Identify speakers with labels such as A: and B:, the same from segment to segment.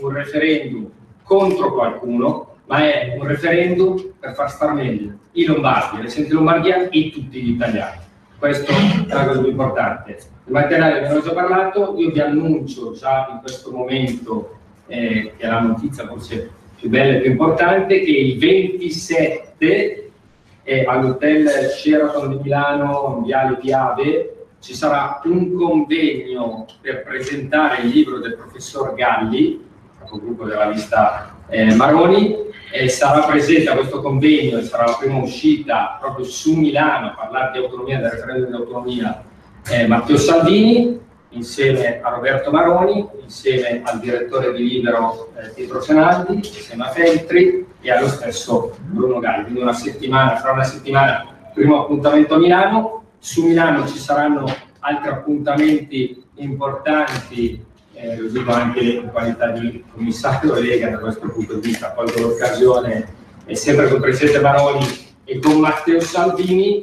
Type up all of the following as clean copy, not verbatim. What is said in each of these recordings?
A: un referendum contro qualcuno, ma è un referendum per far star meglio i lombardi, l'esente Lombardia e tutti gli italiani. Questo è la cosa più importante. Il materiale ne ho già parlato, io vi annuncio già in questo momento, che è la notizia forse più bella e più importante, che il 27 all'hotel Sheraton di Milano, in Viale Piave, ci sarà un convegno per presentare il libro del professor Galli, capogruppo della lista Maroni, e sarà presente a questo convegno, e sarà la prima uscita proprio su Milano a parlare di autonomia, del referendum di autonomia, Matteo Salvini, insieme a Roberto Maroni, insieme al direttore di Libero Pietro Cenaldi, insieme a Feltri e allo stesso Bruno Galli. Quindi fra una settimana, primo appuntamento a Milano. Su Milano ci saranno altri appuntamenti importanti, lo dico anche in qualità di commissario Lega da questo punto di vista, colgo l'occasione, sempre con il Presidente Maroni e con Matteo Salvini.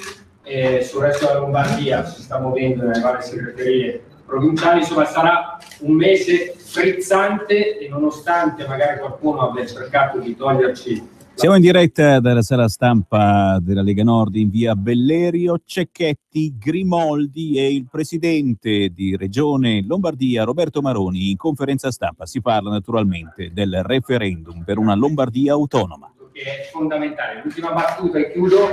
A: Sul resto della Lombardia si sta muovendo nelle varie segreterie provinciali, insomma sarà un mese frizzante e nonostante magari qualcuno abbia cercato di toglierci.
B: Siamo in diretta dalla sala stampa della Lega Nord in via Bellerio. Cecchetti, Grimoldi e il presidente di Regione Lombardia Roberto Maroni in conferenza stampa. Si parla naturalmente del referendum per una Lombardia autonoma.
A: Che è fondamentale. L'ultima battuta e chiudo,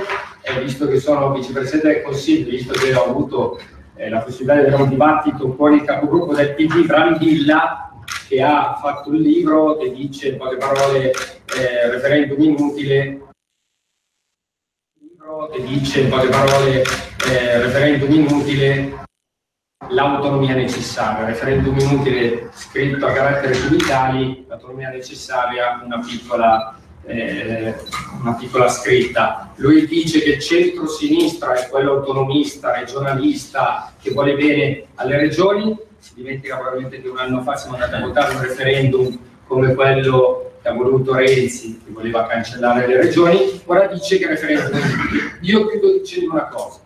A: visto che sono vicepresidente del Consiglio, visto che ho avuto la possibilità di avere un dibattito con il capogruppo del PD, Brambilla, che ha fatto un libro che dice in poche parole referendum inutile, l'autonomia necessaria, referendum inutile scritto a carattere di Vitali, l'autonomia necessaria una piccola scritta. Lui dice che il centro-sinistra è quello autonomista, regionalista, che vuole bene alle regioni. Si dimentica probabilmente che un anno fa siamo andati a votare un referendum come quello che ha voluto Renzi, che voleva cancellare le regioni. Ora dice che il referendum è inutile. Io chiudo dicendo una cosa: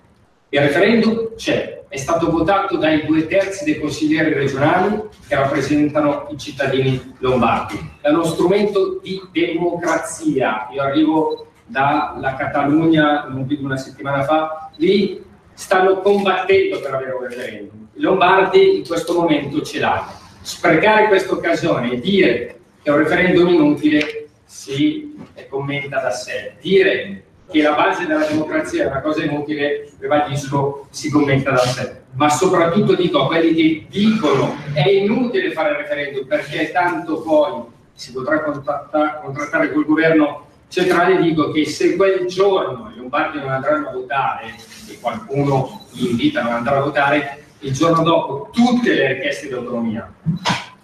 A: il referendum c'è, è stato votato dai 2/3 dei consiglieri regionali che rappresentano i cittadini lombardi. È uno strumento di democrazia. Io arrivo dalla Catalogna non più di una settimana fa, lì stanno combattendo per avere un referendum. I lombardi in questo momento ce l'hanno. Sprecare questa occasione e dire che è un referendum inutile si commenta da sé. Dire che la base della democrazia è una cosa inutile, ribadisco, si commenta da sé. Ma soprattutto dico a quelli che dicono è inutile fare il referendum perché tanto poi si potrà contrattare col governo centrale, dico che se quel giorno i lombardi non andranno a votare e qualcuno li invita a non andare a votare, il giorno dopo tutte le richieste di autonomia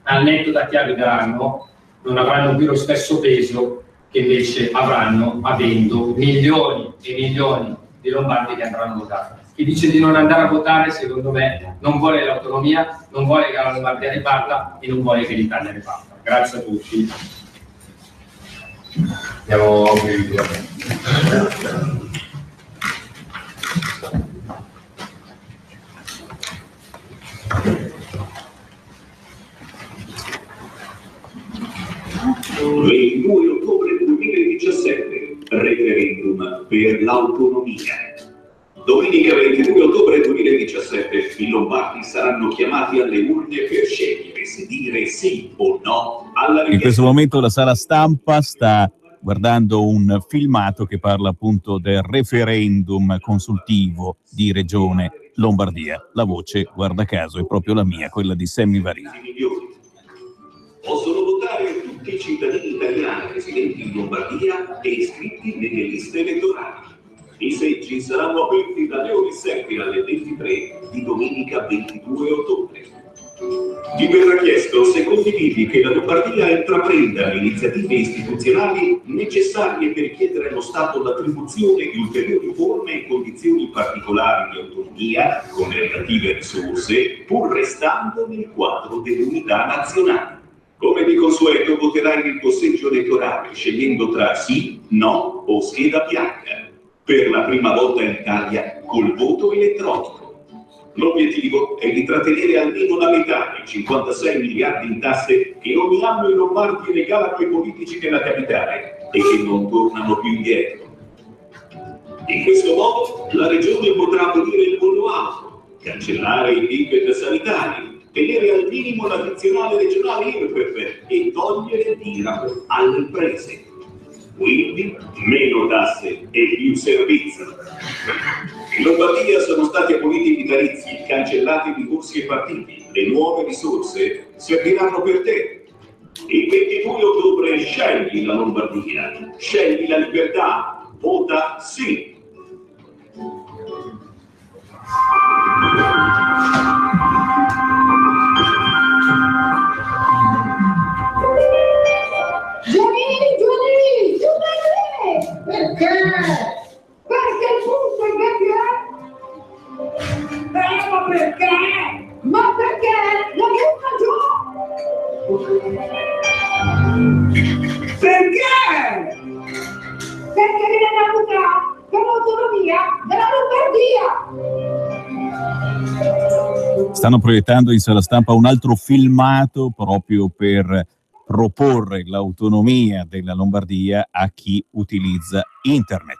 A: al netto da chi arriveranno non avranno più lo stesso peso che invece avranno avendo milioni e milioni di lombardi che andranno a votare. Chi dice di non andare a votare, secondo me, non vuole l'autonomia, non vuole che la Lombardia riparta e non vuole che l'Italia riparta. Grazie a tutti.
C: Andiamo
D: Il 22 ottobre 2017, referendum per l'autonomia. Domenica 22 ottobre 2017, i lombardi saranno chiamati alle urne per scegliere se dire sì o no alla richiesta.
B: In questo momento la sala stampa sta guardando un filmato che parla appunto del referendum consultivo di Regione Lombardia. La voce, guarda caso, è proprio la mia, quella di Sammy Varini.
D: Possono votare tutti i cittadini italiani residenti in Lombardia e iscritti nelle liste elettorali. I seggi saranno aperti dalle ore 7 alle 23 di domenica 22 ottobre. Ti verrà chiesto se condividi che la Lombardia intraprenda le iniziative istituzionali necessarie per chiedere allo Stato l'attribuzione di ulteriori forme e condizioni particolari di autonomia con le relative risorse, pur restando nel quadro dell'unità nazionale. Come di consueto voterai nel posseggio elettorale scegliendo tra sì, no o scheda bianca. Per la prima volta in Italia col voto elettronico. L'obiettivo è di trattenere almeno la metà dei 56 miliardi in tasse che ogni anno i lombardi regalano ai politici della capitale e che non tornano più indietro. In questo modo la regione potrà abolire il bollo auto, cancellare i ticket sanitari, tenere al minimo l'addizionale regionale IRPEF e togliere l'IRAP alle imprese. Quindi meno tasse e più servizi. In Lombardia sono stati aboliti i vitalizi, cancellati i ricorsi ai partiti. Le nuove risorse serviranno per te. Il 22 ottobre scegli la Lombardia, scegli la libertà, vota sì.
C: Giovanni, perché? Perché il punto è che ma perché? Ma perché l'abbiamo giù? Perché? Perché viene da votare per l'autonomia della Lombardia.
B: Stanno proiettando in sala stampa un altro filmato proprio per proporre l'autonomia della Lombardia a chi utilizza internet.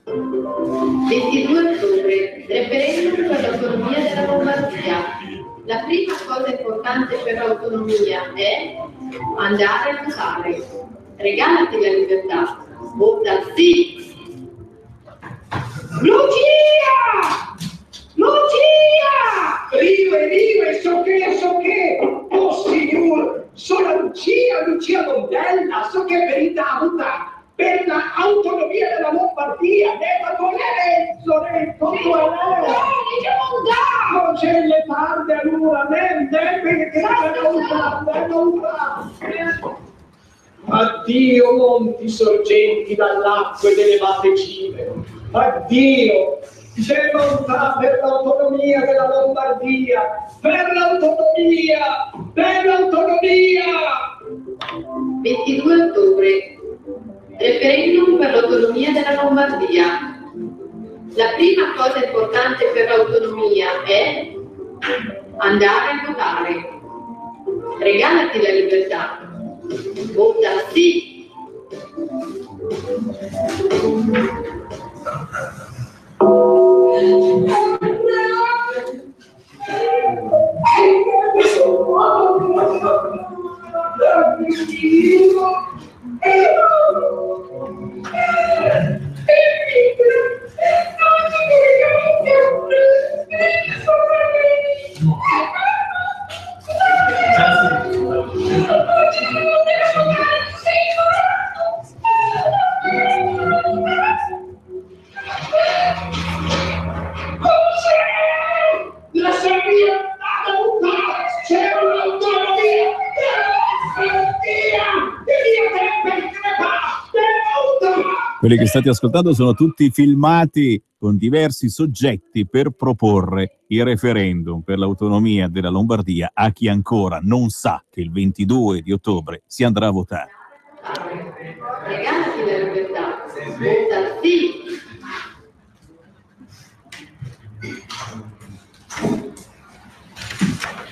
E: 22 ottobre, referendum per l'autonomia della Lombardia. La prima cosa importante per l'autonomia è andare a votare. Regalati la libertà. Vota sì.
C: Lucia! Lucia! Rive, so che! Oh signor, sono Lucia Montella, so che verità avuta per l'autonomia della Lombardia, Lorenzo, non c'è le parde allora, perché addio monti sorgenti dall'acqua delle elevate cime, addio! C'è volontà per l'autonomia della Lombardia, per l'autonomia!
E: 22 ottobre, referendum per l'autonomia della Lombardia. La prima cosa importante per l'autonomia è andare a votare. Regalati la libertà. Vota sì.
B: Quelli che state ascoltando sono tutti filmati con diversi soggetti per proporre il referendum per l'autonomia della Lombardia a chi ancora non sa che il 22 di ottobre si andrà a votare.
E: Regalati la libertà. Vota sì.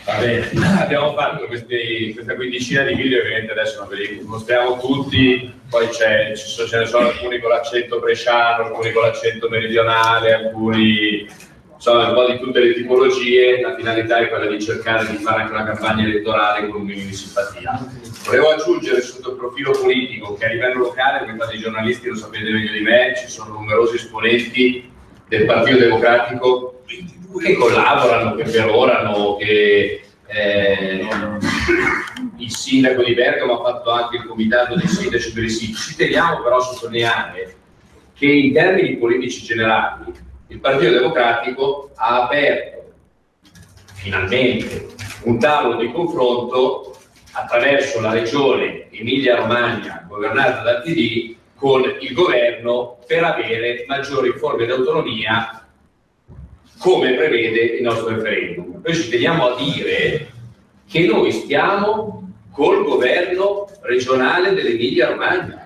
F: Va bene, abbiamo fatto questa quindicina di video, ovviamente adesso non ve li mostriamo tutti, poi ce ne sono alcuni con l'accento bresciano, alcuni con l'accento meridionale, alcuni sono un po' di tutte le tipologie. La finalità è quella di cercare di fare anche una campagna elettorale con un minimo di simpatia. Volevo aggiungere sotto il profilo politico che a livello locale, come fate i giornalisti lo sapete meglio di me, ci sono numerosi esponenti del Partito Democratico che collaborano, che perorano, che il sindaco di Bergamo ha fatto anche il comitato dei sindaci per i siti. Ci teniamo però a sottolineare che in termini politici generali il Partito Democratico ha aperto finalmente un tavolo di confronto attraverso la regione Emilia-Romagna governata dal PD con il governo per avere maggiori forme di autonomia come prevede il nostro referendum. Noi ci teniamo a dire che noi stiamo col governo regionale dell'Emilia Romagna,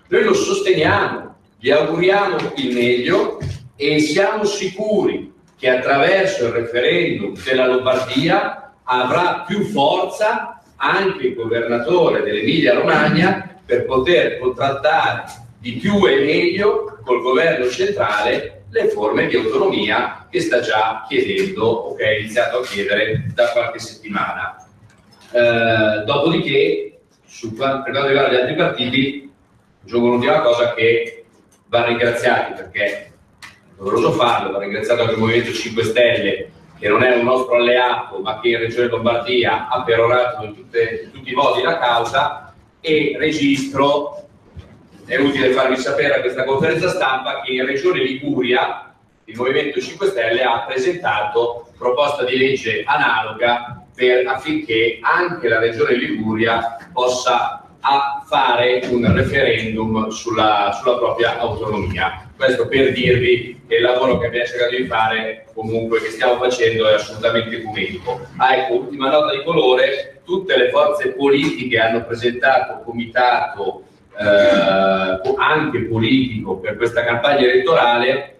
F: noi lo sosteniamo, gli auguriamo il meglio e siamo sicuri che attraverso il referendum della Lombardia avrà più forza anche il governatore dell'Emilia Romagna per poter contrattare di più e meglio col governo centrale le forme di autonomia che sta già chiedendo o che ha iniziato a chiedere da qualche settimana. Dopodiché, per quanto riguarda gli altri partiti, aggiungo un'ultima cosa, che va ringraziati, perché è doveroso farlo, va ringraziato anche il Movimento 5 Stelle, che non è un nostro alleato, ma che in Regione Lombardia ha perorato in tutti i modi la causa, e registro, è utile farvi sapere a questa conferenza stampa, che in Regione Liguria il Movimento 5 Stelle ha presentato proposta di legge analoga affinché anche la Regione Liguria possa fare un referendum sulla propria autonomia. Questo per dirvi che il lavoro che abbiamo cercato di fare, comunque che stiamo facendo, è assolutamente ecumenico. Ecco, ultima nota di colore: tutte le forze politiche hanno presentato comitato anche politico per questa campagna elettorale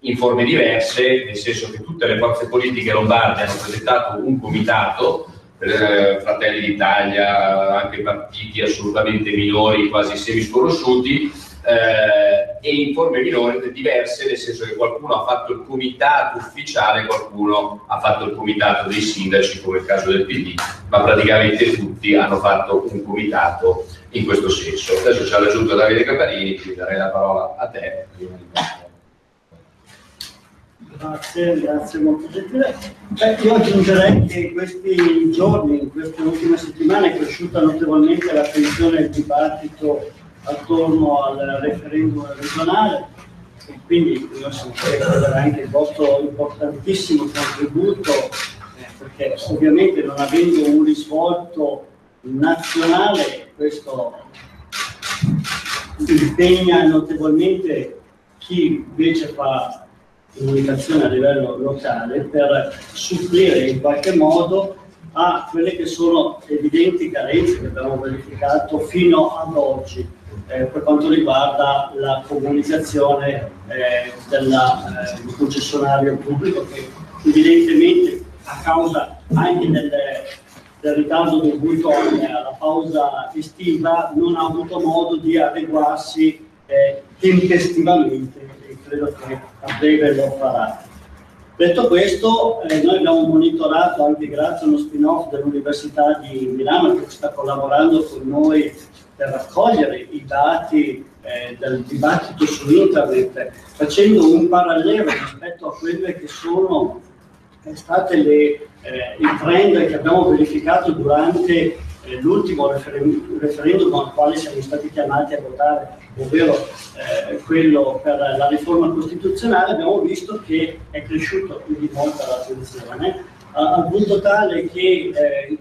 F: in forme diverse, nel senso che tutte le forze politiche lombarde hanno presentato un comitato, Fratelli d'Italia, anche partiti assolutamente minori, quasi semisconosciuti, e in forme minori diverse, nel senso che qualcuno ha fatto il comitato ufficiale, qualcuno ha fatto il comitato dei sindaci, come il caso del PD, ma praticamente tutti hanno fatto un comitato in questo senso. Adesso ci ha raggiunto Davide Caparini, quindi darei la parola a te.
G: Grazie molto gentile. Io aggiungerei che in questi giorni, in queste ultime settimane, è cresciuta notevolmente l'attenzione e il dibattito attorno al referendum regionale, e quindi io sento anche il vostro importantissimo contributo, perché ovviamente non avendo un risvolto nazionale, questo impegna notevolmente chi invece fa comunicazione a livello locale per supplire in qualche modo a quelle che sono evidenti carenze che abbiamo verificato fino ad oggi per quanto riguarda la comunicazione del concessionario pubblico, che evidentemente a causa anche del ritardo dovuto alla pausa estiva non ha avuto modo di adeguarsi tempestivamente, e credo che a breve lo farà. Detto questo, noi abbiamo monitorato, anche grazie a uno spin-off dell'Università di Milano che sta collaborando con noi per raccogliere i dati del dibattito su internet, facendo un parallelo rispetto a quelle che sono state i trend che abbiamo verificato durante l'ultimo referendum al quale siamo stati chiamati a votare, ovvero quello per la riforma costituzionale. Abbiamo visto che è cresciuto di molto l'attenzione, al punto tale che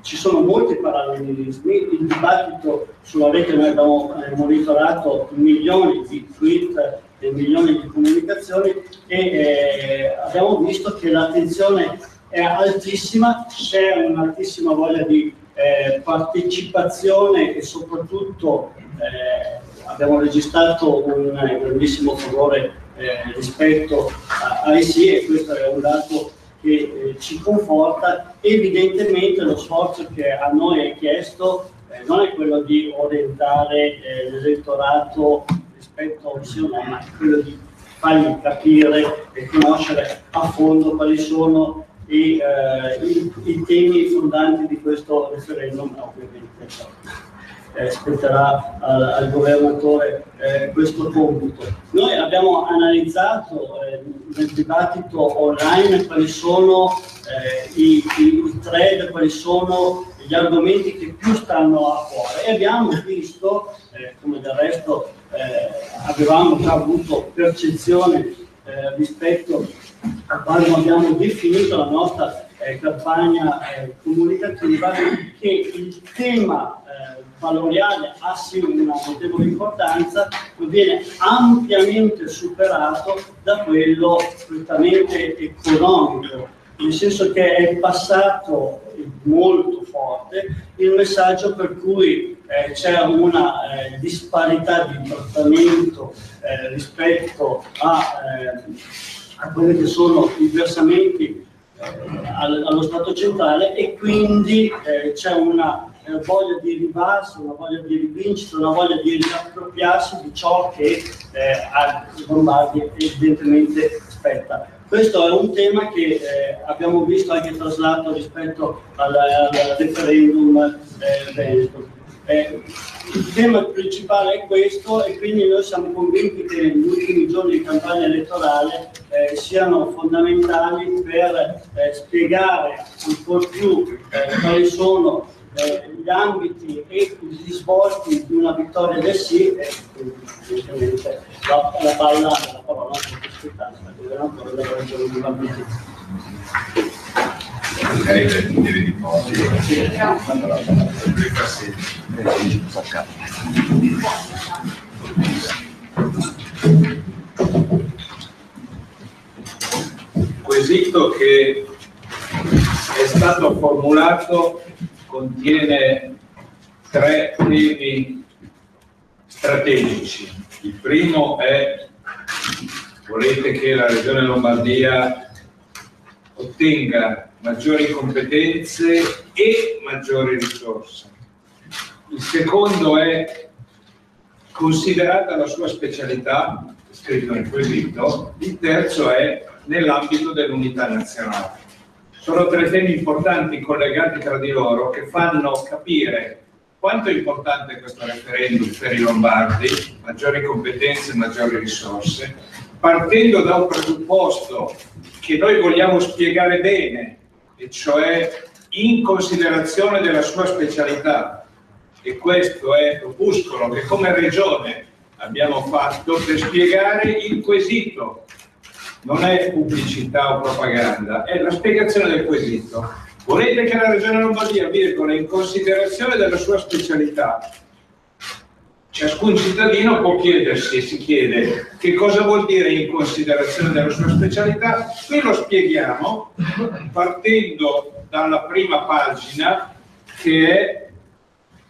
G: ci sono molti parallelismi. Il dibattito sulla rete, noi abbiamo monitorato milioni di tweet e milioni di comunicazioni, e abbiamo visto che l'attenzione è altissima, c'è un'altissima voglia di partecipazione, e soprattutto abbiamo registrato un grandissimo favore rispetto ai sì, e questo è un dato che ci conforta. Evidentemente lo sforzo che a noi è chiesto non è quello di orientare l'elettorato rispetto a un sì o no, ma è quello di fargli capire e conoscere a fondo quali sono i temi fondanti di questo referendum. Ovviamente spetterà al governatore questo compito. Noi abbiamo analizzato nel dibattito online quali sono i thread, quali sono gli argomenti che più stanno a cuore, e abbiamo visto, come del resto avevamo già avuto percezione rispetto a quando abbiamo definito la nostra campagna comunicativa, che il tema valoriale ha sì una notevole importanza, ma viene ampiamente superato da quello strettamente economico, nel senso che è passato molto forte il messaggio per cui c'è una disparità di trattamento rispetto a quelli che sono i versamenti allo Stato centrale, e quindi c'è una voglia di rivalsa, una voglia di rivincita, una voglia di riappropriarsi di ciò che a Lombardi evidentemente spetta. Questo è un tema che abbiamo visto anche traslato rispetto al referendum veneto. Il tema principale è questo, e quindi noi siamo convinti che negli ultimi giorni di campagna elettorale siano fondamentali per spiegare ancora più quali sono gli ambiti e gli svolti di una vittoria del sì, e evidentemente la parola non aspettata, la governatore della regione di Lombardia.
H: Quesito che è stato formulato contiene 3 temi strategici. Il primo è: volete che la Regione Lombardia ottenga maggiori competenze e maggiori risorse. Il secondo è: considerata la sua specialità, scritto nel quesito. Il terzo è: nell'ambito dell'unità nazionale. Sono 3 temi importanti collegati tra di loro, che fanno capire quanto è importante questo referendum per i lombardi: maggiori competenze e maggiori risorse, partendo da un presupposto che noi vogliamo spiegare bene, e cioè in considerazione della sua specialità. E questo è l'opuscolo che come Regione abbiamo fatto per spiegare il quesito. Non è pubblicità o propaganda, è la spiegazione del quesito. Volete che la Regione Lombardia, in considerazione della sua specialità, ciascun cittadino può chiedersi, e si chiede, che cosa vuol dire in considerazione della sua specialità? Qui lo spieghiamo partendo dalla prima pagina, che è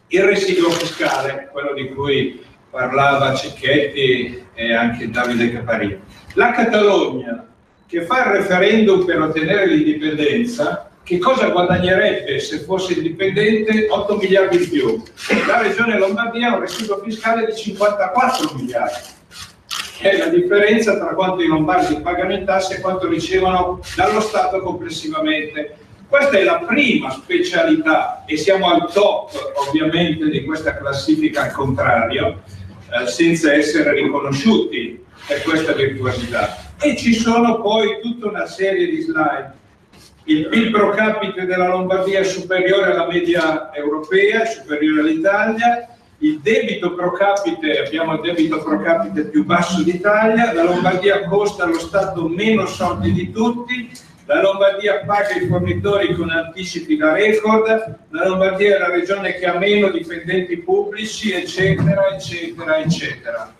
H: il residuo fiscale, quello di cui parlava Cecchetti e anche Davide Caparino. La Catalogna, che fa il referendum per ottenere l'indipendenza, che cosa guadagnerebbe se fosse indipendente? 8 miliardi in più. La Regione Lombardia ha un residuo fiscale di 54 miliardi, che è la differenza tra quanto i lombardi pagano in tasse e quanto ricevono dallo Stato complessivamente. Questa è la prima specialità, e siamo al top ovviamente di questa classifica al contrario, senza essere riconosciuti per questa virtuosità. E ci sono poi tutta una serie di slide. Il PIL pro capite della Lombardia è superiore alla media europea, è superiore all'Italia. Il debito pro capite, abbiamo il debito pro capite più basso d'Italia. La Lombardia costa allo Stato meno soldi di tutti. La Lombardia paga i fornitori con anticipi da record. La Lombardia è la regione che ha meno dipendenti pubblici, eccetera, eccetera, eccetera.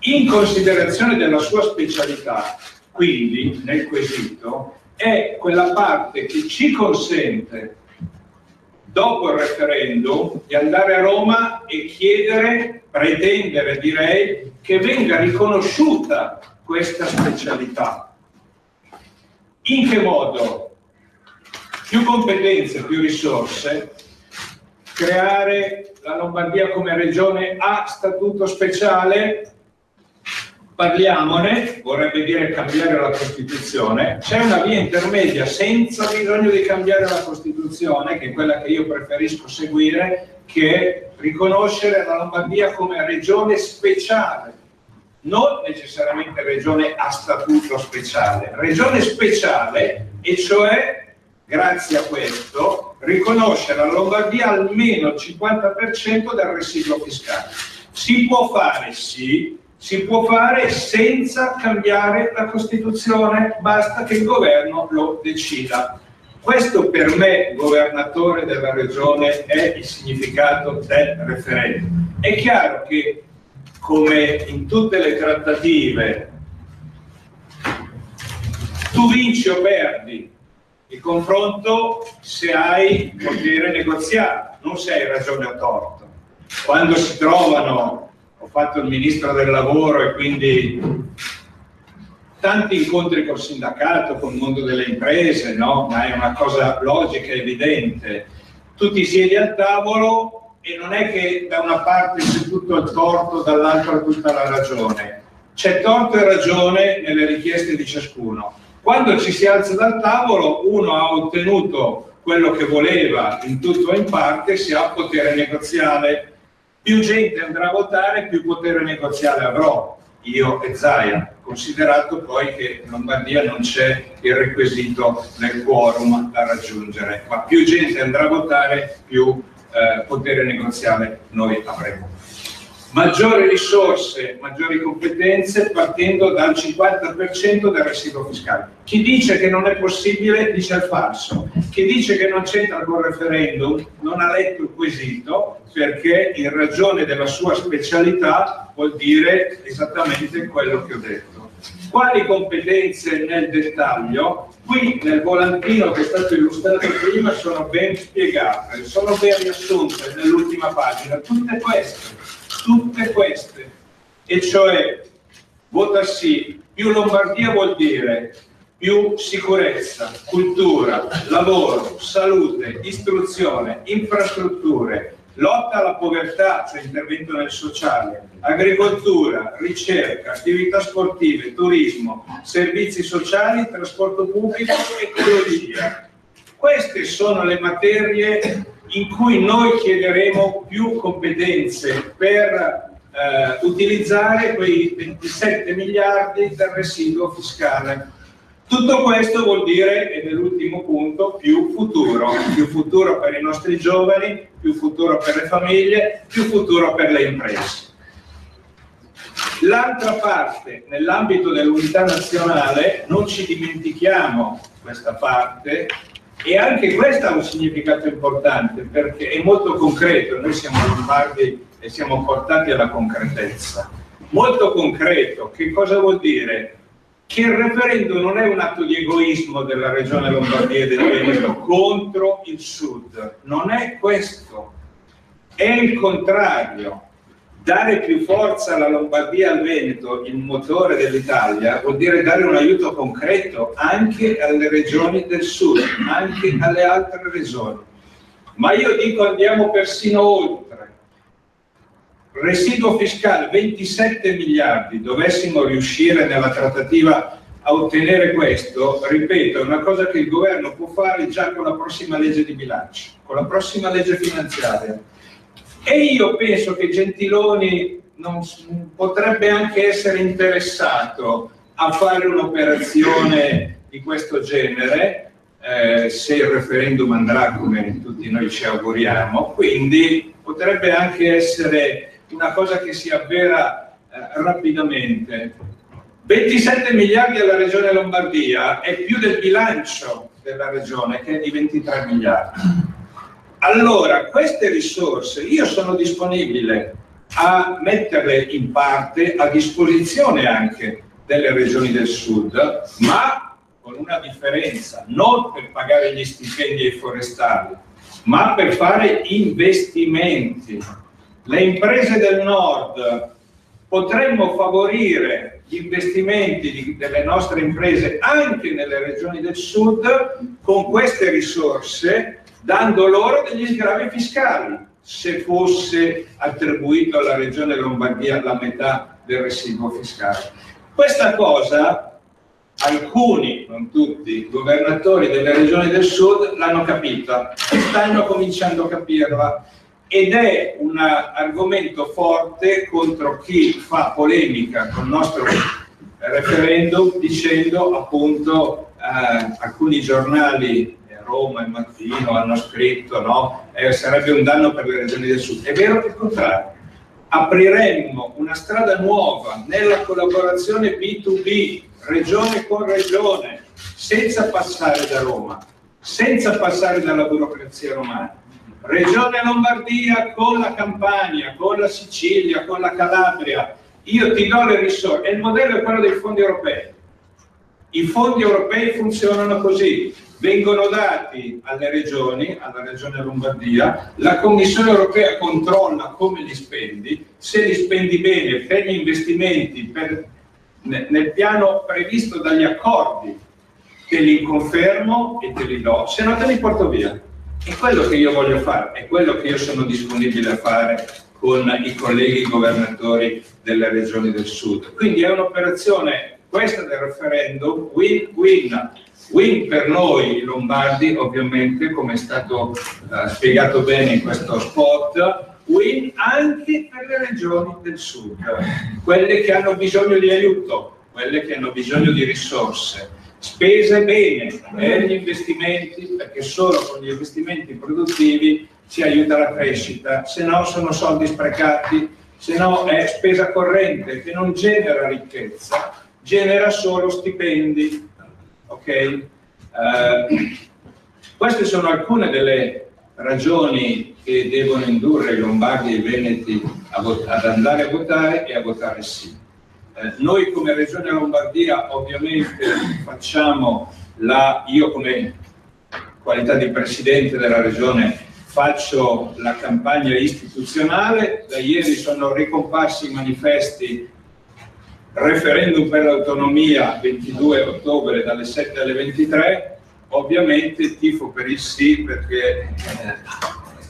H: In considerazione della sua specialità, quindi, nel quesito, è quella parte che ci consente, dopo il referendum, di andare a Roma e chiedere, pretendere, direi, che venga riconosciuta questa specialità. In che modo? Più competenze, più risorse, creare la Lombardia come regione a statuto speciale. Parliamone, vorrebbe dire cambiare la Costituzione. C'è una via intermedia senza bisogno di cambiare la Costituzione, che è quella che io preferisco seguire, che è riconoscere la Lombardia come regione speciale, non necessariamente regione a statuto speciale, regione speciale, e cioè, grazie a questo, riconoscere alla Lombardia almeno il 50% del residuo fiscale. Si può fare, sì, si può fare senza cambiare la Costituzione, basta che il governo lo decida. Questo per me, governatore della regione, è il significato del referendum. È chiaro che, come in tutte le trattative, tu vinci o perdi. Il confronto se hai potere negoziale, non se hai ragione o torto. Quando si trovano, ho fatto il ministro del lavoro e quindi tanti incontri col sindacato, col mondo delle imprese, no? Ma è una cosa logica e evidente. Tu ti siedi al tavolo e non è che da una parte c'è tutto il torto, dall'altra tutta la ragione. C'è torto e ragione nelle richieste di ciascuno. Quando ci si alza dal tavolo, uno ha ottenuto quello che voleva in tutto o in parte, si ha potere negoziale. Più gente andrà a votare, più potere negoziale avrò, io e Zaia, considerato poi che in Lombardia non c'è il requisito del quorum da raggiungere, ma più gente andrà a votare, più potere negoziale noi avremo. Maggiori risorse, maggiori competenze partendo dal 50% del residuo fiscale. Chi dice che non è possibile dice il falso. Chi dice che non c'entra col referendum non ha letto il quesito, perché in ragione della sua specialità vuol dire esattamente quello che ho detto. Quali competenze nel dettaglio? Qui nel volantino che è stato illustrato prima sono ben spiegate, sono ben riassunte nell'ultima pagina, tutte queste, e cioè vota sì, più Lombardia vuol dire più sicurezza, cultura, lavoro, salute, istruzione, infrastrutture, lotta alla povertà, cioè intervento nel sociale, agricoltura, ricerca, attività sportive, turismo, servizi sociali, trasporto pubblico, ecologia. Queste sono le materie in cui noi chiederemo più competenze per utilizzare quei 27 miliardi del residuo fiscale. Tutto questo vuol dire, ed è l'ultimo punto, più futuro per i nostri giovani, più futuro per le famiglie, più futuro per le imprese. L'altra parte, nell'ambito dell'unità nazionale, non ci dimentichiamo questa parte, e anche questo ha un significato importante perché è molto concreto. Noi siamo lombardi e siamo portati alla concretezza. Molto concreto, che cosa vuol dire? Che il referendum non è un atto di egoismo della regione Lombardia e del Veneto contro il sud, non è questo, è il contrario. Dare più forza alla Lombardia e al Veneto, il motore dell'Italia, vuol dire dare un aiuto concreto anche alle regioni del sud, anche alle altre regioni. Ma io dico andiamo persino oltre. Residuo fiscale 27 miliardi, dovessimo riuscire nella trattativa a ottenere questo, ripeto, è una cosa che il governo può fare già con la prossima legge di bilancio, con la prossima legge finanziaria. E io penso che Gentiloni potrebbe anche essere interessato a fare un'operazione di questo genere, se il referendum andrà come tutti noi ci auguriamo, quindi potrebbe anche essere una cosa che si avvera rapidamente. 27 miliardi alla regione Lombardia è più del bilancio della regione, che è di 23 miliardi. Allora, queste risorse io sono disponibile a metterle in parte a disposizione anche delle regioni del sud, ma con una differenza, non per pagare gli stipendi ai forestali, ma per fare investimenti. Le imprese del nord, potremmo favorire gli investimenti delle nostre imprese anche nelle regioni del sud con queste risorse, dando loro degli sgravi fiscali, se fosse attribuito alla regione Lombardia la metà del residuo fiscale. Questa cosa alcuni, non tutti, governatori delle regioni del sud l'hanno capita, stanno cominciando a capirla, ed è un argomento forte contro chi fa polemica con il nostro referendum, dicendo appunto alcuni giornali, Roma e Mattino, hanno scritto no? Sarebbe un danno per le regioni del sud. È vero che il contrario. Apriremmo una strada nuova nella collaborazione B2B, regione con regione, senza passare da Roma, senza passare dalla burocrazia romana. Regione Lombardia con la Campania, con la Sicilia, con la Calabria. Io ti do le risorse. E il modello è quello dei fondi europei. I fondi europei funzionano così. vengono dati alle regioni, alla regione Lombardia, la Commissione europea controlla come li spendi, se li spendi bene per gli investimenti, nel piano previsto dagli accordi, te li confermo e te li do, se no te li porto via. È quello che io voglio fare, è quello che io sono disponibile a fare con i colleghi governatori delle regioni del sud. Quindi è un'operazione, questa del referendum, win-win. Win per noi lombardi, ovviamente, come è stato spiegato bene in questo spot, win anche per le regioni del sud, quelle che hanno bisogno di aiuto, quelle che hanno bisogno di risorse, spese bene per gli investimenti, perché solo con gli investimenti produttivi si aiuta la crescita, se no sono soldi sprecati, se no è spesa corrente che non genera ricchezza, genera solo stipendi. Ok? Queste sono alcune delle ragioni che devono indurre i lombardi e i veneti ad andare a votare e a votare sì. Noi come Regione Lombardia ovviamente facciamo io come qualità di Presidente della Regione faccio la campagna istituzionale, da ieri sono ricomparsi i manifesti referendum per l'autonomia 22 ottobre dalle 7 alle 23, ovviamente tifo per il sì perché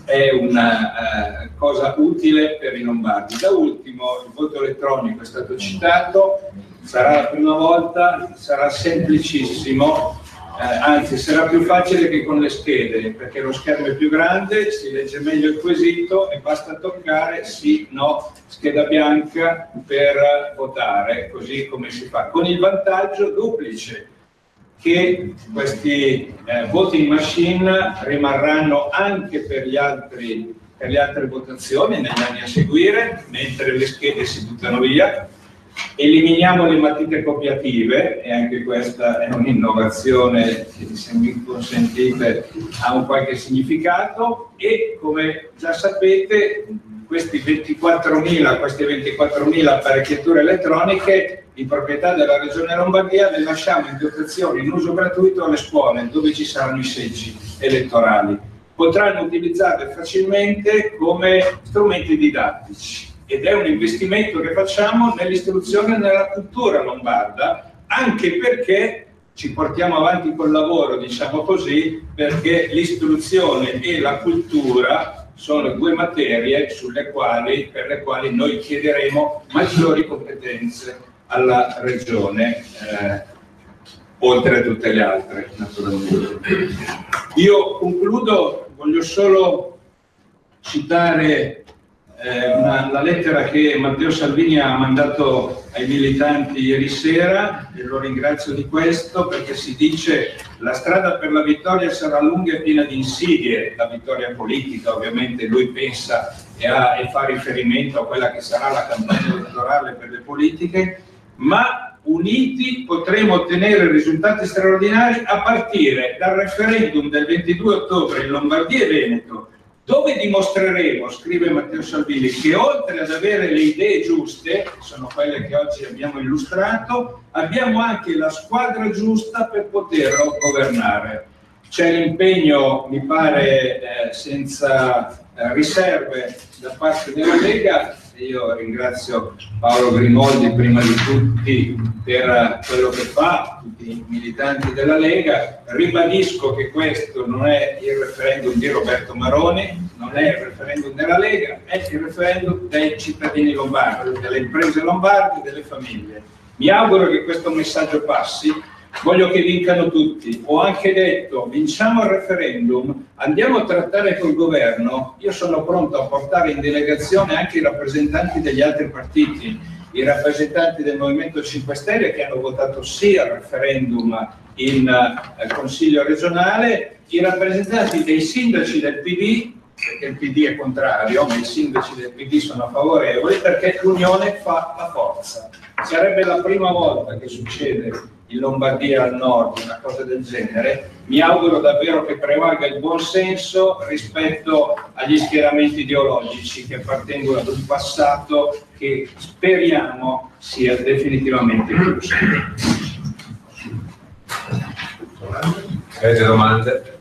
H: è una cosa utile per i lombardi. Da ultimo il voto elettronico è stato citato, sarà la prima volta, sarà semplicissimo, anzi sarà più facile che con le schede perché lo schermo è più grande, si legge meglio il quesito e basta toccare sì, no, scheda bianca per votare, così come si fa, con il vantaggio duplice che questi voting machine rimarranno anche per le altre votazioni negli anni a seguire, mentre le schede si buttano via. Eliminiamo le matite copiative e anche questa è un'innovazione che, se mi consentite, ha un qualche significato. E come già sapete queste 24.000 apparecchiature elettroniche di proprietà della Regione Lombardia le lasciamo in dotazione in uso gratuito alle scuole dove ci saranno i seggi elettorali. Potranno utilizzarle facilmente come strumenti didattici. Ed è un investimento che facciamo nell'istruzione e nella cultura lombarda, anche perché ci portiamo avanti col lavoro, diciamo così, perché l'istruzione e la cultura sono due materie per le quali noi chiederemo maggiori competenze alla Regione, oltre a tutte le altre, naturalmente. Io concludo, voglio solo citare la lettera che Matteo Salvini ha mandato ai militanti ieri sera, e lo ringrazio di questo, perché si dice: la strada per la vittoria sarà lunga e piena di insidie, la vittoria politica ovviamente lui pensa e fa riferimento a quella che sarà la campagna elettorale per le politiche, ma uniti potremo ottenere risultati straordinari a partire dal referendum del 22 ottobre in Lombardia e Veneto, dove dimostreremo, scrive Matteo Salvini, che oltre ad avere le idee giuste, sono quelle che oggi abbiamo illustrato, abbiamo anche la squadra giusta per poterlo governare. C'è l'impegno, mi pare, senza riserve da parte della Lega. Io ringrazio Paolo Grimoldi prima di tutti per quello che fa, tutti i militanti della Lega. Ribadisco che questo non è il referendum di Roberto Maroni, non è il referendum della Lega, è il referendum dei cittadini lombardi, delle imprese lombarde, delle famiglie. Mi auguro che questo messaggio passi. Voglio che vincano tutti. Ho anche detto: vinciamo il referendum, andiamo a trattare col governo. Io sono pronto a portare in delegazione anche i rappresentanti degli altri partiti, i rappresentanti del Movimento 5 Stelle che hanno votato sì al referendum in Consiglio regionale, i rappresentanti dei sindaci del PD, perché il PD è contrario, ma i sindaci del PD sono favorevoli, perché l'unione fa la forza. Sarebbe la prima volta che succede in Lombardia al nord una cosa del genere. Mi auguro davvero che prevalga il buon senso rispetto agli schieramenti ideologici che appartengono ad un passato che speriamo sia definitivamente chiuso. Avete domande?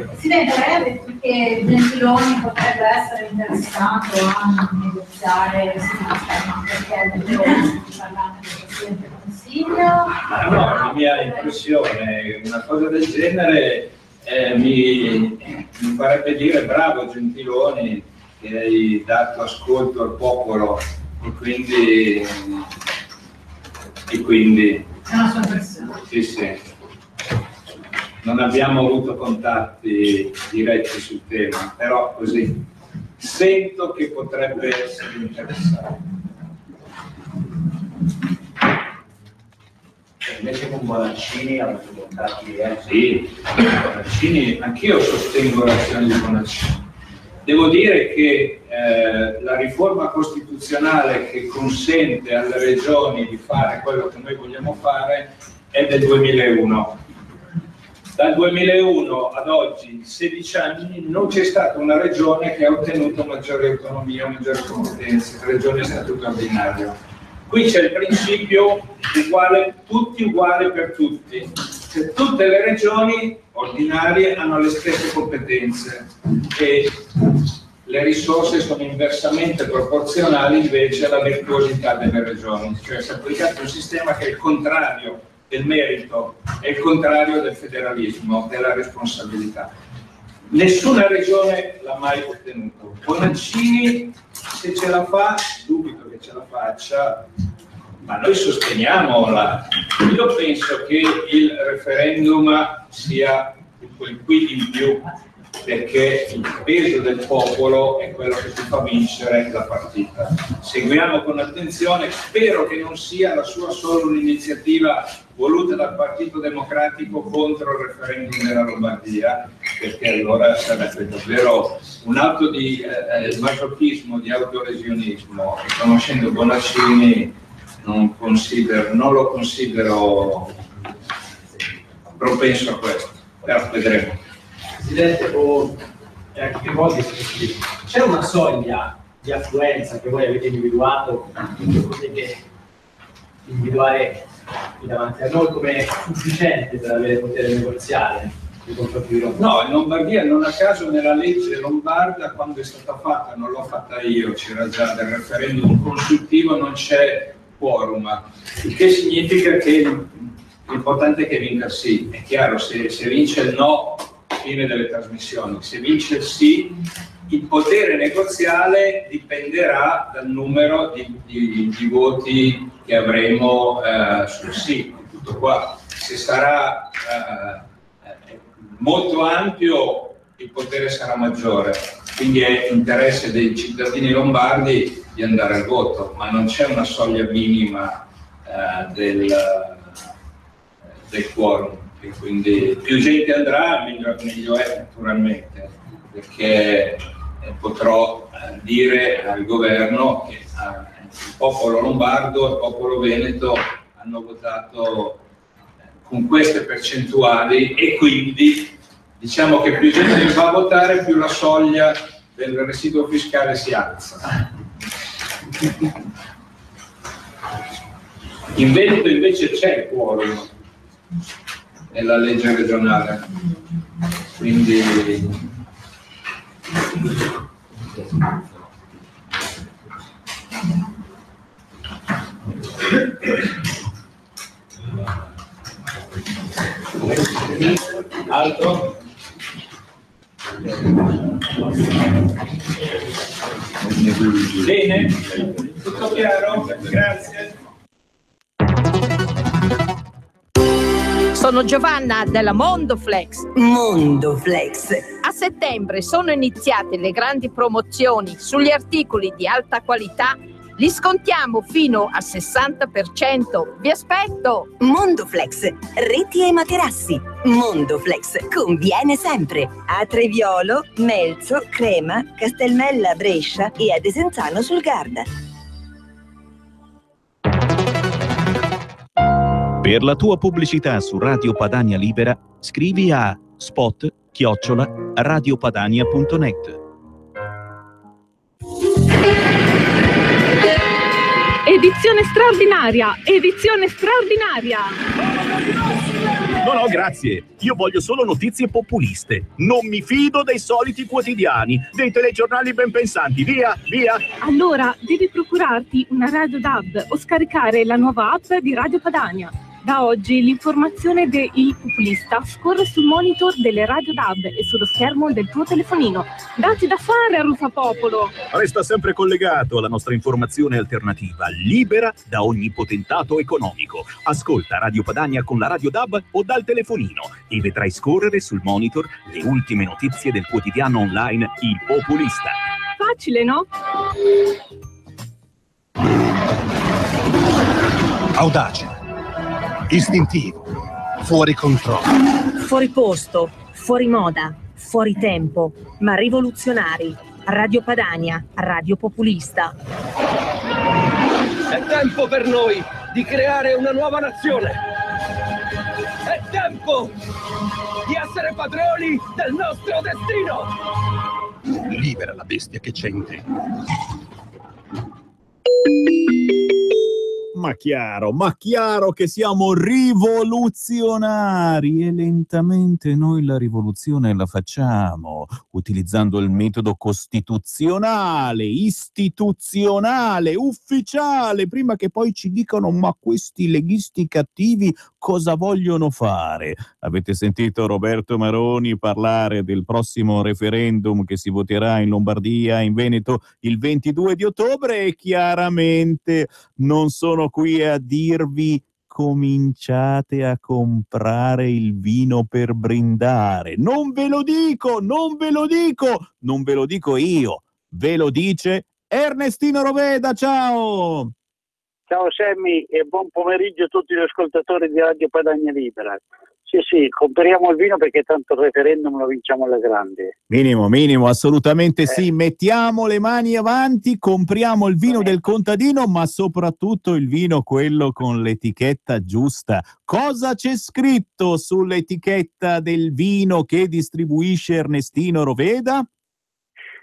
C: Presidente, lei ha detto che Gentiloni potrebbe essere interessato a negoziare il sistema, perché Gentiloni parlando del Presidente del Consiglio.
H: No, la mia impressione, una cosa del genere mi farebbe dire bravo Gentiloni che hai dato ascolto al popolo e quindi
C: È una sua impressione.
H: sì. Non abbiamo avuto contatti diretti sul tema, però così sento che potrebbe essere interessato.
I: Invece con Bonaccini avete contatti?
H: Sì, Bonaccini, anch'io sostengo l'azione di Bonaccini. Devo dire che la riforma costituzionale che consente alle regioni di fare quello che noi vogliamo fare è del 2001. Dal 2001 ad oggi, in 16 anni, non c'è stata una regione che ha ottenuto maggiore autonomia, maggiori competenze, regione a statuto ordinario. Qui c'è il principio uguale, tutti uguali per tutti. Cioè, tutte le regioni ordinarie hanno le stesse competenze e le risorse sono inversamente proporzionali invece alla virtuosità delle regioni. Cioè si è applicato un sistema che è il contrario del merito, è il contrario del federalismo, della responsabilità. Nessuna regione l'ha mai ottenuto. Bonaccini, se ce la fa, dubito che ce la faccia, ma noi sosteniamola. Io penso che il referendum sia quel quid in più, perché il peso del popolo è quello che ti fa vincere la partita. Seguiamo con attenzione, spero che non sia la sua solo un'iniziativa voluta dal Partito Democratico contro il referendum della Lombardia, perché allora sarebbe davvero un atto di masochismo, di autolesionismo, e conoscendo Bonaccini non lo considero propenso a questo, però vedremo.
I: Presidente, anche più volte c'è una soglia di affluenza che voi avete individuato, che potete individuare davanti a noi come sufficiente per avere potere negoziale nei confronti di Roma?
H: No, in Lombardia non a caso nella legge lombarda, quando è stata fatta, non l'ho fatta io, c'era già del referendum consultivo, non c'è quorum, il che significa che l'importante è che vinca il sì. È chiaro, se vince il no, fine delle trasmissioni. Se vince il sì, il potere negoziale dipenderà dal numero di voti che avremo sul sì. Tutto qua. Se sarà molto ampio, il potere sarà maggiore. Quindi è interesse dei cittadini lombardi di andare al voto, ma non c'è una soglia minima del quorum. E quindi più gente andrà, meglio è naturalmente, perché potrò dire al governo che il popolo lombardo e il popolo veneto hanno votato con queste percentuali e quindi diciamo che più gente va a votare, più la soglia del residuo fiscale si alza. In Veneto invece c'è il quorum nella legge regionale, quindi altro? Bene, tutto chiaro? Grazie.
J: Sono Giovanna della Mondoflex.
K: Mondoflex.
J: A settembre sono iniziate le grandi promozioni sugli articoli di alta qualità. Li scontiamo fino al 60%. Vi aspetto!
K: Mondoflex, reti e materassi. Mondoflex conviene sempre. A Treviolo, Melzo, Crema, Castelmella, Brescia e a Desenzano sul Garda.
B: Per la tua pubblicità su Radio Padania Libera, scrivi a spot@radiopadania.net.
L: Edizione straordinaria! Edizione straordinaria!
M: No, grazie. Io voglio solo notizie populiste. Non mi fido dei soliti quotidiani, dei telegiornali ben pensanti. Via, via!
L: Allora, devi procurarti una Radio DAB o scaricare la nuova app di Radio Padania. Da oggi l'informazione de Il Populista scorre sul monitor delle Radio DAB e sullo schermo del tuo telefonino. Datti da fare a Rufapopolo!
M: Resta sempre collegato alla nostra informazione alternativa, libera da ogni potentato economico. Ascolta Radio Padania con la Radio DAB o dal telefonino e vedrai scorrere sul monitor le ultime notizie del quotidiano online Il Populista.
L: Facile, no?
N: Audace, istintivo, fuori controllo.
O: Fuori posto, fuori moda, fuori tempo, ma rivoluzionari. Radio Padania, Radio Populista.
P: È tempo per noi di creare una nuova nazione. È tempo di essere padroni del nostro destino.
N: Libera la bestia che c'è in te.
B: Ma chiaro che siamo rivoluzionari e lentamente noi la rivoluzione la facciamo utilizzando il metodo costituzionale, istituzionale, ufficiale, prima che poi ci dicano ma questi leghisti cattivi cosa vogliono fare. Avete sentito Roberto Maroni parlare del prossimo referendum che si voterà in Lombardia, in Veneto il 22 di ottobre e chiaramente non sono qui a dirvi cominciate a comprare il vino per brindare. Non ve lo dico io, ve lo dice Ernestino Roveda. Ciao!
Q: Ciao Sammy e buon pomeriggio a tutti gli ascoltatori di Radio Padania Libera. Sì, compriamo il vino perché tanto il referendum lo vinciamo alla grande.
B: Minimo, assolutamente sì. Mettiamo le mani avanti, compriamo il vino del contadino, ma soprattutto il vino quello con l'etichetta giusta. Cosa c'è scritto sull'etichetta del vino che distribuisce Ernestino Roveda?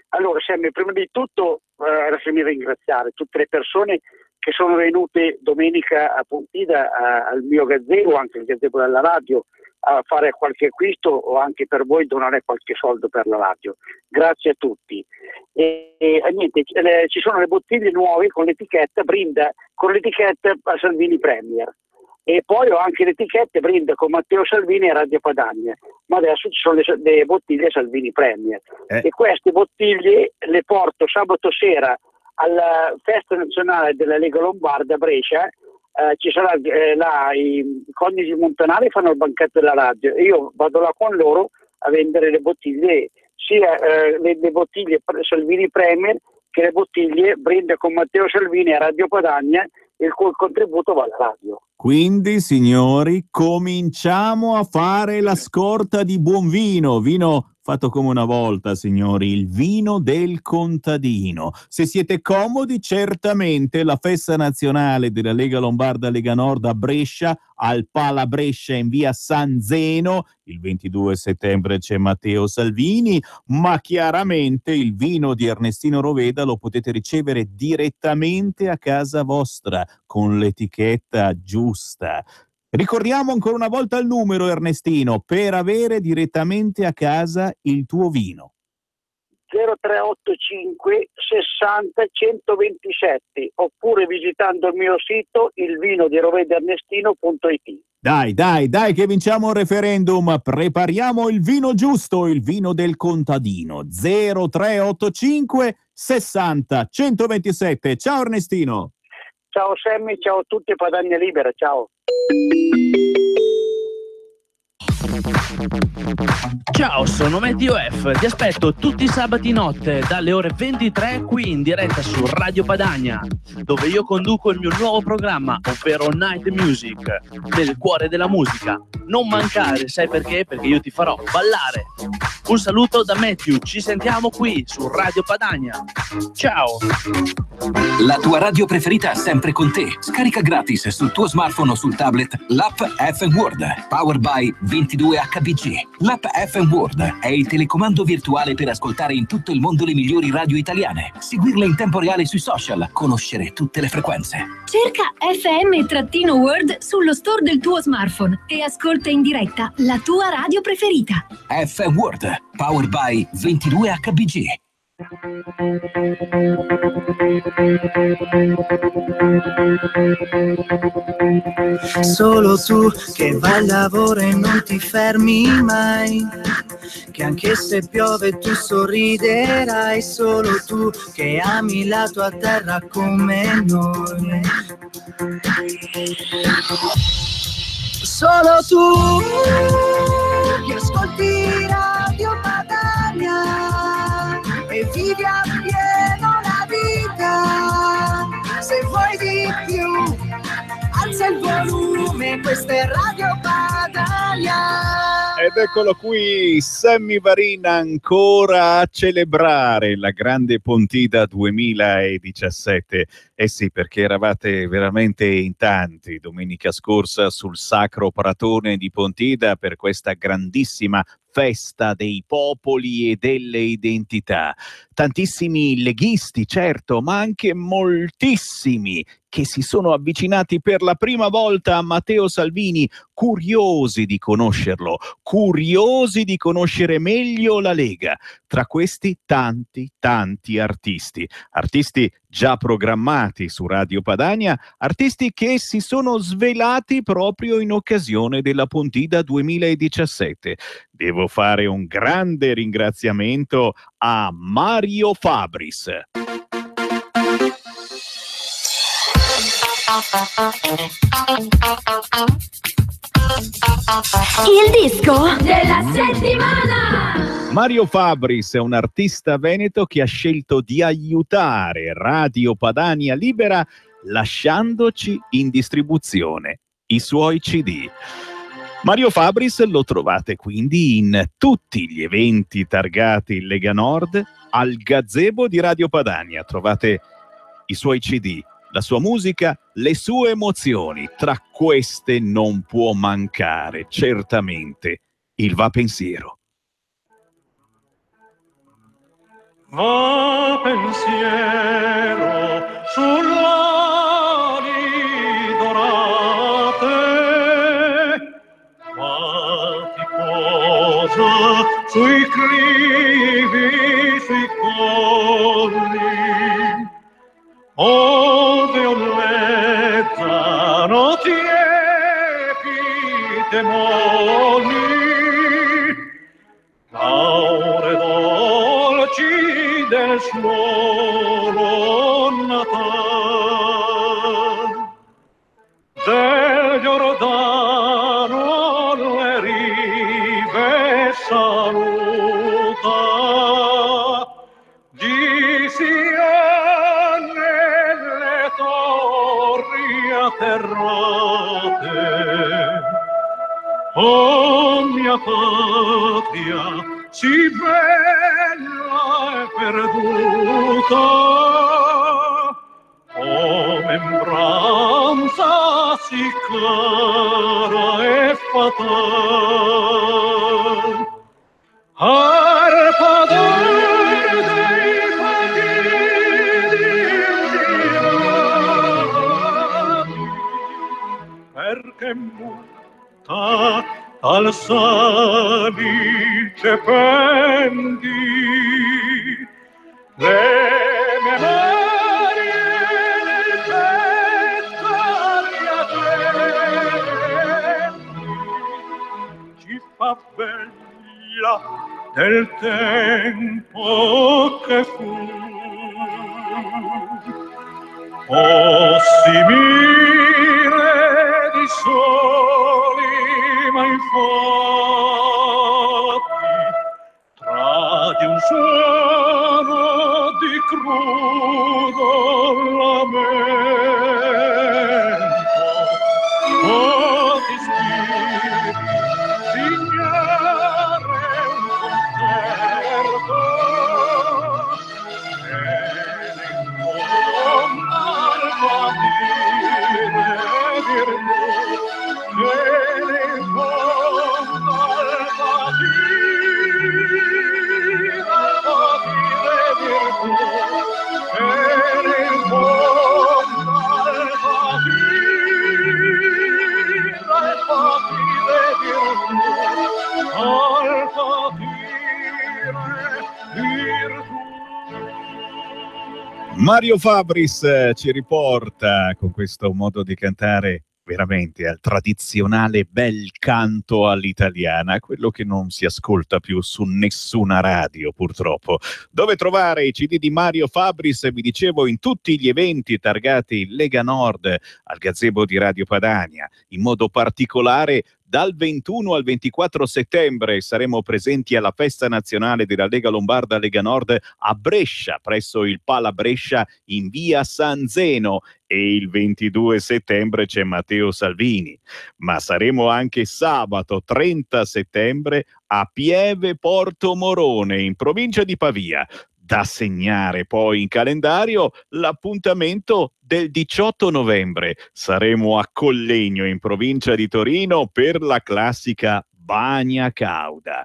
Q: Allora, Sammy, prima di tutto lasciami ringraziare tutte le persone che sono venute domenica a Pontida al mio gazebo, anche il gazebo della radio, a fare qualche acquisto o anche per voi donare qualche soldo per la radio. Grazie a tutti. E niente, ci sono le bottiglie nuove con l'etichetta Brinda, con l'etichetta Salvini Premier. E poi ho anche l'etichetta Brinda con Matteo Salvini e Radio Padania, ma adesso ci sono le bottiglie Salvini Premier. E queste bottiglie le porto sabato sera alla festa nazionale della Lega Lombarda a Brescia. Ci sarà là i coniugi Montanari fanno il banchetto della radio e io vado là con loro a vendere le bottiglie, sia le bottiglie Salvini Premier che le bottiglie Brinda con Matteo Salvini a Radio Padania, il cui contributo va alla radio.
B: Quindi, signori, cominciamo a fare la scorta di buon vino fatto come una volta, signori, il vino del contadino. Se siete comodi, certamente la festa nazionale della Lega Lombarda Lega Nord a Brescia, al Pala Brescia in via San Zeno, il 22 settembre c'è Matteo Salvini, ma chiaramente il vino di Ernestino Roveda lo potete ricevere direttamente a casa vostra, con l'etichetta giusta. Ricordiamo ancora una volta il numero, Ernestino, per avere direttamente a casa il tuo vino.
Q: 0385 60 127 oppure visitando il mio sito ilvinodirovedaernestino.it.
B: Dai che vinciamo il referendum, prepariamo il vino giusto, il vino del contadino. 0385 60 127. Ciao Ernestino.
Q: Ciao Sammy, ciao a tutti e Padania Libera, ciao.
R: Ciao, sono Medio F, ti aspetto tutti i sabati notte dalle ore 23 qui in diretta su Radio Padania, dove io conduco il mio nuovo programma, ovvero Night Music, nel cuore della musica. Non mancare, sai perché? Perché io ti farò ballare. Un saluto da Matthew, ci sentiamo qui su Radio Padania. Ciao!
S: La tua radio preferita è sempre con te. Scarica gratis sul tuo smartphone o sul tablet l'app FM World, powered by 22HBG. L'app FM World è il telecomando virtuale per ascoltare in tutto il mondo le migliori radio italiane, seguirle in tempo reale sui social, conoscere tutte le frequenze.
T: Cerca FM-World sullo store del tuo smartphone e ascolta in diretta la tua radio preferita.
S: FM World, powered by 22HBG.
U: Solo tu che vai al lavoro e non ti fermi mai, che anche se piove tu sorriderai, solo tu che ami la tua terra come noi. Solo tu che ascolti Radio Padania e vivi appieno la vita. Se vuoi di più, alza il volume, questa è Radio Padania.
B: Ed eccolo qui, Sammy Varin ancora a celebrare la grande Pontida 2017. Eh sì, perché eravate veramente in tanti domenica scorsa sul sacro pratone di Pontida per questa grandissima festa dei popoli e delle identità. Tantissimi leghisti, certo, ma anche moltissimi che si sono avvicinati per la prima volta a Matteo Salvini, curiosi di conoscerlo, curiosi di conoscere meglio la Lega. Tra questi tanti artisti già programmati su Radio Padania, artisti che si sono svelati proprio in occasione della Pontida 2017. Devo fare un grande ringraziamento a Mario Fabris.
T: Il disco della settimana.
B: Mario Fabris è un artista veneto che ha scelto di aiutare Radio Padania Libera lasciandoci in distribuzione i suoi CD. Mario Fabris lo trovate quindi in tutti gli eventi targati Lega Nord, al gazebo di Radio Padania. Trovate i suoi CD, la sua musica, le sue emozioni. Tra queste non può mancare certamente il Va Pensiero.
V: Va pensiero sull'ali dorate, faticosa sui clivi, sui colli, ove onnezzano tiepide molli, laure dolci del suolo natal, del Giordano le rive saluta, di Sione le torri atterrate. Oh mia patria, si bella e perduta, oh membranza si cara e fatal. Arpa d'oro dei fagli, perché muta al salice pendi, le memorie del petto ci fa bella del tempo che fu. Oh simile di soli ma infatti tra di un suono di crudo lamento, oh ti spiri signare un
B: Mario Fabris ci riporta con questo modo di cantare veramente al tradizionale bel canto all'italiana, quello che non si ascolta più su nessuna radio purtroppo. Dove trovare i CD di Mario Fabris? Vi dicevo, in tutti gli eventi targati Lega Nord al gazebo di Radio Padania, in modo particolare dal 21 al 24 settembre saremo presenti alla festa nazionale della Lega Lombarda Lega Nord a Brescia, presso il Pala Brescia in via San Zeno, e il 22 settembre c'è Matteo Salvini. Ma saremo anche sabato 30 settembre a Pieve Porto Morone, in provincia di Pavia. Da segnare poi in calendario l'appuntamento del 18 novembre. Saremo a Collegno, in provincia di Torino, per la classica Bagna Cauda.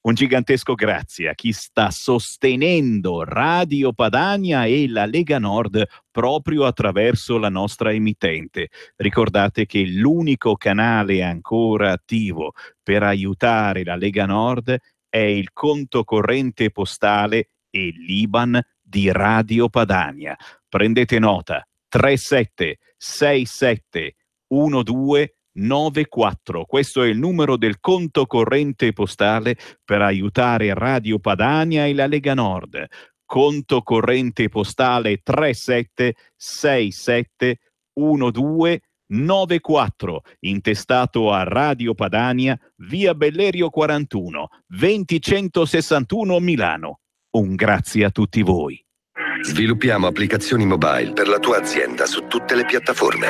B: Un gigantesco grazie a chi sta sostenendo Radio Padania e la Lega Nord proprio attraverso la nostra emittente. Ricordate che l'unico canale ancora attivo per aiutare la Lega Nord è il conto corrente postale e l'IBAN di Radio Padania. Prendete nota: 37671294. Questo è il numero del conto corrente postale per aiutare Radio Padania e la Lega Nord. Conto corrente postale 37671294, intestato a Radio Padania, via Bellerio 41, 20161 Milano. Un grazie a tutti voi.
A: Sviluppiamo applicazioni mobile per la tua azienda su tutte le piattaforme.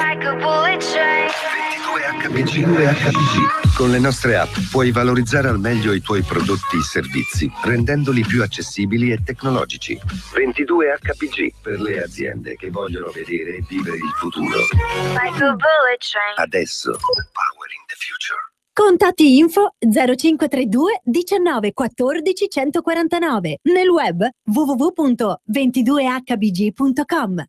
A: 22HPG. Con le nostre app puoi valorizzare al meglio i tuoi prodotti e servizi, rendendoli più accessibili e tecnologici. 22HPG per le aziende che vogliono vedere e vivere il futuro. Adesso, powering the future.
D: Contatti info 0532 19 14 149. Nel web www.22hbg.com.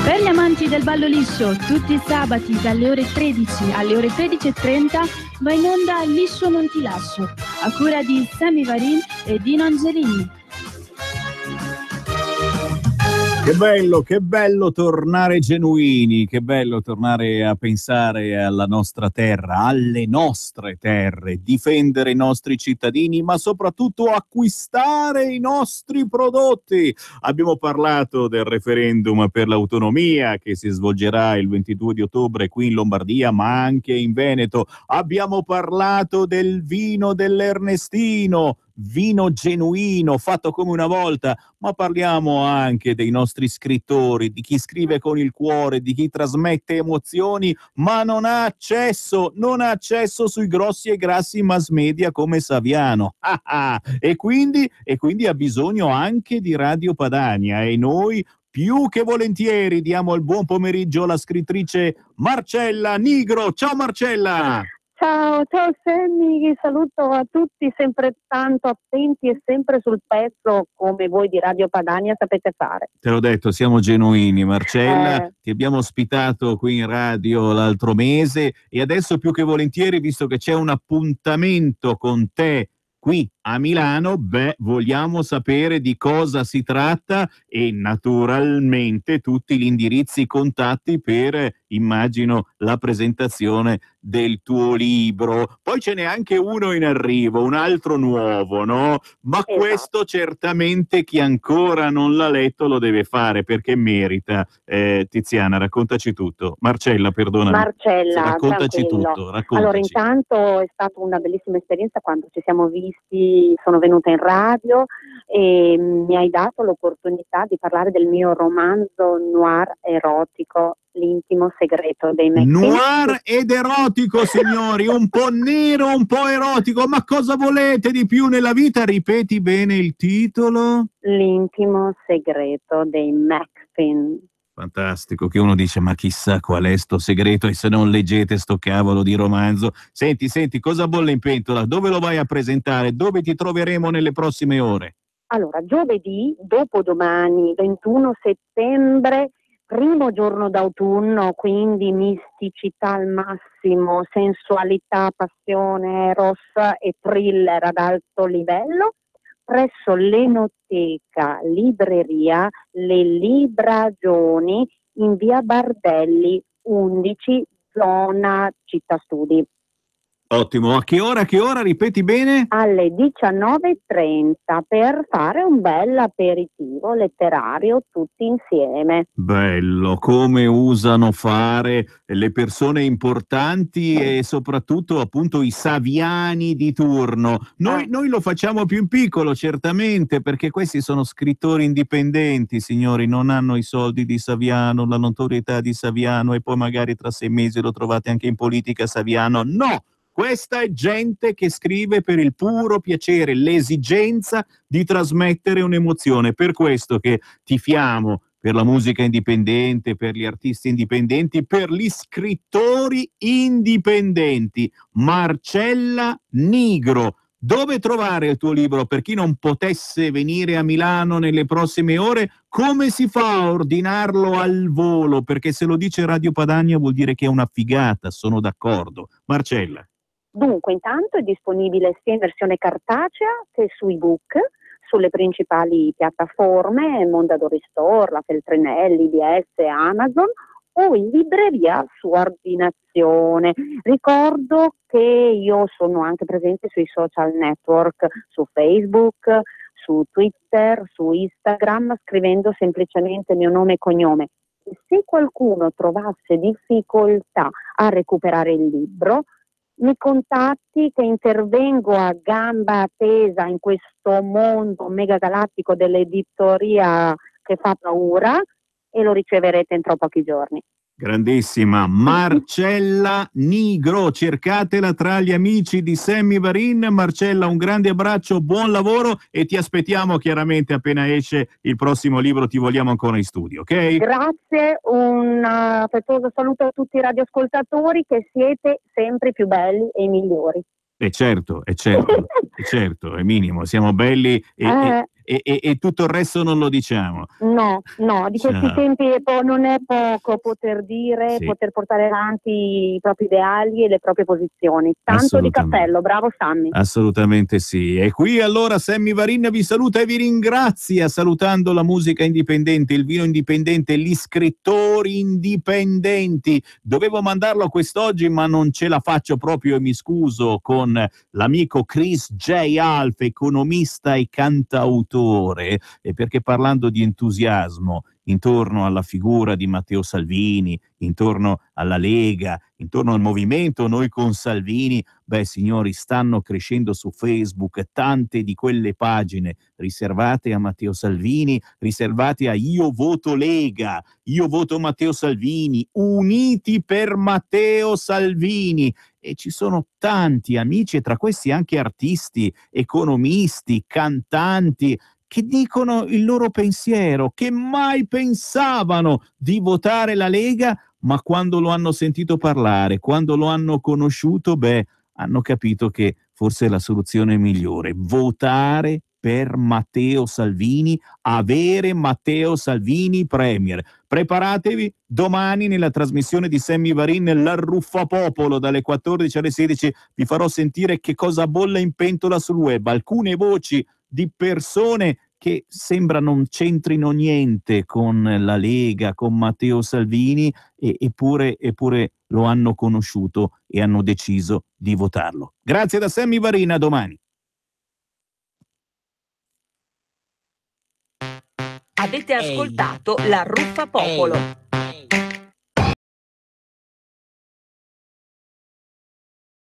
W: Per gli amanti del ballo liscio, tutti i sabati dalle ore 13 alle ore 13:30 va in onda Liscio non ti lascio, a cura di Sammy Varin e Dino Angelini.
B: Che bello tornare genuini, che bello tornare a pensare alla nostra terra, alle nostre terre, difendere i nostri cittadini, ma soprattutto acquistare i nostri prodotti. Abbiamo parlato del referendum per l'autonomia che si svolgerà il 22 di ottobre qui in Lombardia, ma anche in Veneto. Abbiamo parlato del vino dell'Ernestino, vino genuino, fatto come una volta, ma parliamo anche dei nostri scrittori, di chi scrive con il cuore, di chi trasmette emozioni, ma non ha accesso sui grossi e grassi mass media come Saviano. E quindi ha bisogno anche di Radio Padania, e noi più che volentieri diamo il buon pomeriggio alla scrittrice Marcella Nigro. Ciao Marcella!
X: Ciao Sammy, saluto a tutti, sempre tanto attenti e sempre sul pezzo come voi di Radio Padania sapete fare.
B: Te l'ho detto, siamo genuini Marcella, ti abbiamo ospitato qui in radio l'altro mese e adesso più che volentieri, visto che c'è un appuntamento con te qui a Milano, vogliamo sapere di cosa si tratta e naturalmente tutti gli indirizzi, contatti per, immagino, la presentazione del tuo libro. Poi ce n'è anche uno in arrivo, un altro nuovo, no? Ma questo certamente chi ancora non l'ha letto lo deve fare perché merita. Tiziana, raccontaci tutto. Marcella, perdonami.
X: Marcella,
B: raccontaci
X: tranquillo.
B: tutto. Raccontaci.
X: Allora, intanto è stata una bellissima esperienza quando ci siamo visti, sono venuta in radio e mi hai dato l'opportunità di parlare del mio romanzo noir erotico, L'intimo segreto dei McQueen.
B: Noir ed erotico, signori, un po' nero, un po' erotico, ma cosa volete di più nella vita? Ripeti bene il titolo.
X: L'intimo segreto dei McQueen.
B: Fantastico, che uno dice ma chissà qual è sto segreto e se non leggete sto cavolo di romanzo. Senti, cosa bolle in pentola? Dove lo vai a presentare? Dove ti troveremo nelle prossime ore?
X: Allora, giovedì, dopodomani, 21 settembre, primo giorno d'autunno, quindi misticità al massimo, sensualità, passione, eros e thriller ad alto livello. presso l'Enoteca Libreria Le Libragioni in via Bardelli 11, zona Città Studi.
B: Ottimo, a che ora, ripeti bene?
X: Alle 19:30 per fare un bel aperitivo letterario tutti insieme.
B: Bello, come usano fare le persone importanti e soprattutto appunto i saviani di turno. Noi lo facciamo più in piccolo, certamente, perché questi sono scrittori indipendenti, signori, non hanno i soldi di Saviano, la notorietà di Saviano e poi magari tra 6 mesi lo trovate anche in politica Saviano. No! Questa è gente che scrive per il puro piacere, l'esigenza di trasmettere un'emozione. Per questo che tifiamo per la musica indipendente, per gli artisti indipendenti, per gli scrittori indipendenti. Marcella Nigro. Dove trovare il tuo libro? Per chi non potesse venire a Milano nelle prossime ore, come si fa a ordinarlo al volo? Perché se lo dice Radio Padania vuol dire che è una figata, sono d'accordo. Marcella.
X: Dunque, intanto è disponibile sia in versione cartacea che su ebook, sulle principali piattaforme, Mondadori Store, la Feltrinelli, IDS, Amazon, o in libreria su ordinazione. Ricordo che io sono anche presente sui social network, su Facebook, su Twitter, su Instagram, scrivendo semplicemente il mio nome e cognome. E se qualcuno trovasse difficoltà a recuperare il libro, mi contatti che intervengo a gamba tesa in questo mondo megagalattico dell'editoria che fa paura e lo riceverete entro pochi giorni.
B: Grandissima Marcella Nigro, cercatela tra gli amici di Sammy Varin. Marcella, un grande abbraccio, buon lavoro e ti aspettiamo chiaramente appena esce il prossimo libro, ti vogliamo ancora in studio, ok?
X: Grazie, un affettuoso saluto a tutti i radioascoltatori, che siete sempre più belli e migliori.
B: E certo, è minimo, siamo belli e tutto il resto non lo diciamo.
X: No, di questi tempi non è poco poter dire,
B: Sì.
X: poter portare avanti i propri ideali e le proprie posizioni. Tanto di cappello, bravo Sammy.
B: Assolutamente sì. E qui allora Sammy Varin vi saluta e vi ringrazia, salutando la musica indipendente, il vino indipendente, gli scrittori indipendenti. Dovevo mandarlo quest'oggi ma non ce la faccio proprio e mi scuso con l'amico Chris J. Alf, economista e cantautore, e perché parlando di entusiasmo intorno alla figura di Matteo Salvini, intorno alla Lega, intorno al movimento Noi con Salvini, signori, stanno crescendo su Facebook tante di quelle pagine riservate a Matteo Salvini, riservate a Io voto Lega, Io voto Matteo Salvini, Uniti per Matteo Salvini, e ci sono tanti amici e tra questi anche artisti, economisti, cantanti che dicono il loro pensiero, che mai pensavano di votare la Lega, ma quando lo hanno sentito parlare, quando lo hanno conosciuto, hanno capito che forse è la soluzione migliore, votare per Matteo Salvini, avere Matteo Salvini premier. Preparatevi, domani nella trasmissione di Sammy Varin, l'Arruffapopolo, dalle 14 alle 16, vi farò sentire che cosa bolle in pentola sul web, alcune voci di persone che sembra non c'entrino niente con la Lega, con Matteo Salvini, eppure lo hanno conosciuto e hanno deciso di votarlo. Grazie da Sammy Varin, a domani.
K: Avete ascoltato la Ruffapopolo.